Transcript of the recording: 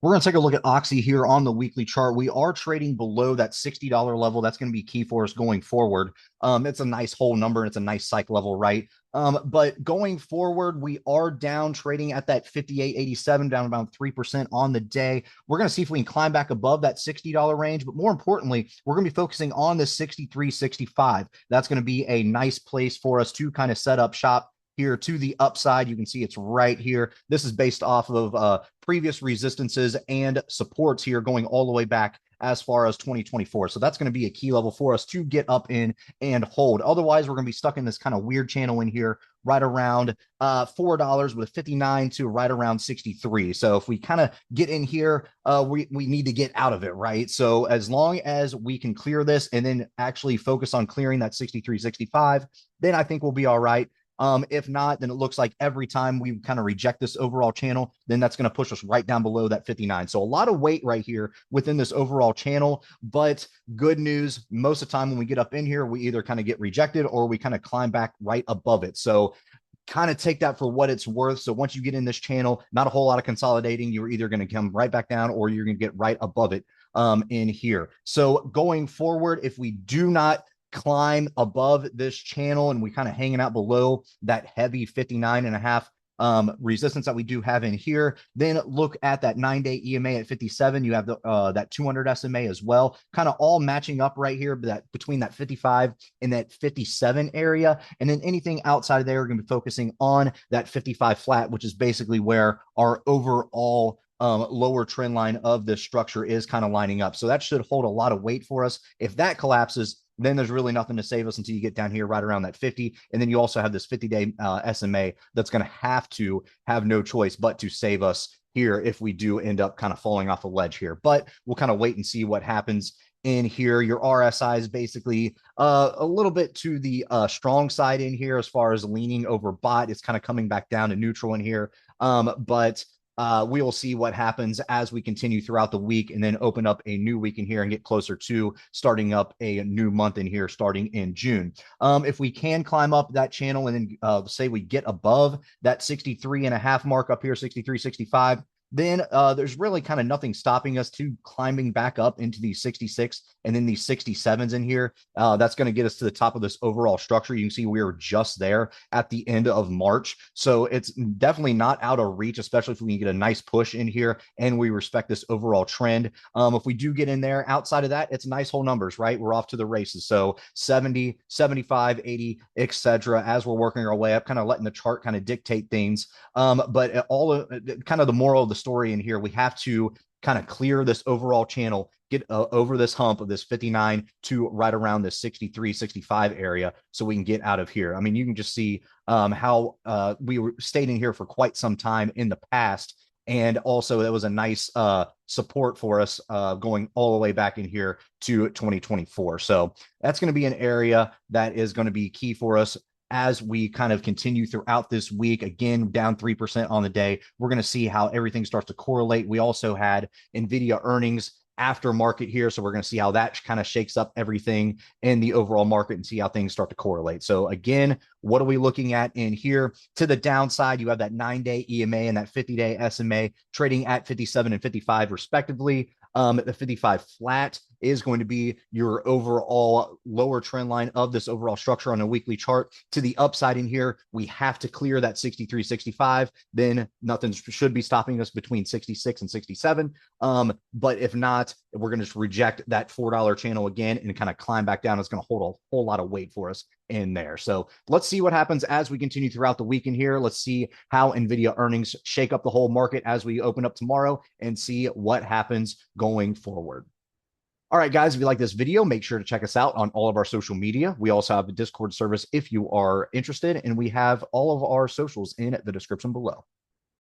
We're going to take a look at OXY here on the weekly chart. We are trading below that $60 level. That's going to be key for us going forward. It's a nice whole number and it's a nice psych level, right? But going forward, we are down trading at that 58.87, down about 3% on the day. We're going to see if we can climb back above that $60 range. But more importantly, we're going to be focusing on the 63.65. That's going to be a nice place for us to kind of set up shop here to the upside. You can see it's right here. This is based off of previous resistances and supports here going all the way back as far as 2024. So that's going to be a key level for us to get up in and hold. Otherwise, we're going to be stuck in this kind of weird channel in here right around $4 with 59 to right around 63. So if we kind of get in here, we need to get out of it, right? So as long as we can clear this and then actually focus on clearing that 63.65, then I think we'll be all right. If not, then it looks like every time we kind of reject this overall channel, then that's going to push us right down below that 59. So a lot of weight right here within this overall channel, but good news, most of the time when we get up in here, we either kind of get rejected or we kind of climb back right above it. So kind of take that for what it's worth. So once you get in this channel, not a whole lot of consolidating. You're either going to come right back down or you're going to get right above it in here. So going forward, if we do not climb above this channel and we kind of hanging out below that heavy 59.5 resistance that we do have in here, then look at that 9-day EMA at 57. You have the that 200 SMA as well, kind of all matching up right here, that between that 55 and that 57 area. And then anything outside of there, we're going to be focusing on that 55 flat, which is basically where our overall lower trend line of this structure is kind of lining up. So that should hold a lot of weight for us. If that collapses, then there's really nothing to save us until you get down here right around that 50. And then you also have this 50-day SMA that's going to have no choice but to save us here if we do end up kind of falling off a ledge here. But we'll kind of wait and see what happens in here. Your RSI is basically a little bit to the strong side in here as far as leaning over bot. It's kind of coming back down to neutral in here. But we will see what happens as we continue throughout the week and then open up a new week in here and get closer to starting up a new month in here starting in June. If we can climb up that channel and then say we get above that 63.5 mark up here, 63.65, then there's really kind of nothing stopping us to climbing back up into these 66 and then these 67s in here. That's going to get us to the top of this overall structure. You can see we were just there at the end of March. So it's definitely not out of reach, especially if we can get a nice push in here and we respect this overall trend. If we do get in there outside of that, it's nice whole numbers, right? We're off to the races. So 70, 75, 80, etc. as we're working our way up, kind of letting the chart kind of dictate things. But all kind of the moral of the story in here, we have to kind of clear this overall channel, get over this hump of this 59 to right around this 63, 65 area so we can get out of here. I mean, you can just see how we were stayed in here for quite some time in the past. And also it was a nice support for us going all the way back in here to 2024. So that's going to be an area that is going to be key for us as we kind of continue throughout this week. Again, down 3% on the day. We're going to see how everything starts to correlate. We also had NVIDIA earnings after market here. So we're going to see how that kind of shakes up everything in the overall market and see how things start to correlate. So again, what are we looking at in here? To the downside, you have that 9-day EMA and that 50-day SMA trading at 57 and 55 respectively. The 55 flat is going to be your overall lower trend line of this overall structure on a weekly chart. To the upside in here, we have to clear that 63.65. Then nothing should be stopping us between 66 and 67. But if not, we're going to just reject that $4 channel again and kind of climb back down. It's going to hold a whole lot of weight for us in there. So let's see what happens as we continue throughout the week in here. Let's see how NVIDIA earnings shake up the whole market as we open up tomorrow and see what happens going forward. All right, guys, if you like this video, make sure to check us out on all of our social media. We also have a Discord service if you are interested, and we have all of our socials in the description below.